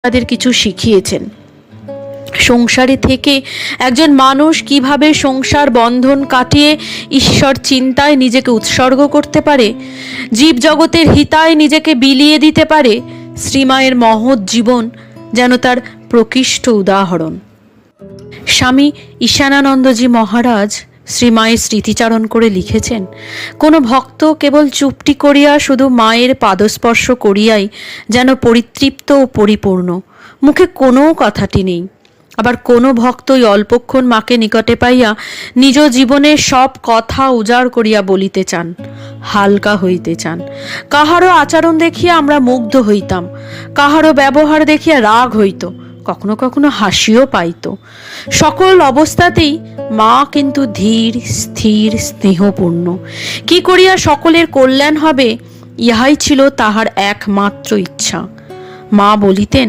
তাদের কিছু শিখিয়েছেন। সংসারে থেকে একজন মানুষ কিভাবে সংসার বন্ধন কাটিয়ে ঈশ্বর চিন্তায় নিজেকে উৎসর্গ করতে পারে, জীবজগতের হিতায় নিজেকে বিলিয়ে দিতে পারে, শ্রীমায়ের মহৎ জীবন যেন তার প্রকৃষ্ট উদাহরণ। স্বামী ঈশানানন্দজি মহারাজ শ্রীমায়ের স্মৃতিচারণ করে লিখেছেন, কোনো ভক্ত কেবল চুপটি করিয়া শুধু মায়ের পাদস্পর্শ করিয়াই যেন পরিতৃপ্ত ও পরিপূর্ণ, মুখে কোনো কথাটি নেই। আবার কোনো ভক্তই অল্পক্ষণ মাকে নিকটে পাইয়া নিজ জীবনের সব কথা উজাড় করিয়া বলিতে চান, হালকা হইতে চান। কাহারও আচরণ দেখিয়া আমরা মুগ্ধ হইতাম, কাহারও ব্যবহার দেখিয়া রাগ হইত, কখনো কখনো হাসিও পাইত। সকল অবস্থাতেই মা কিন্তু ধীর, স্থির, স্নেহপূর্ণ। কি করিয়া সকলের কল্যাণ হবে, ইহাই ছিল তাহার একমাত্র ইচ্ছা। মা বলিতেন,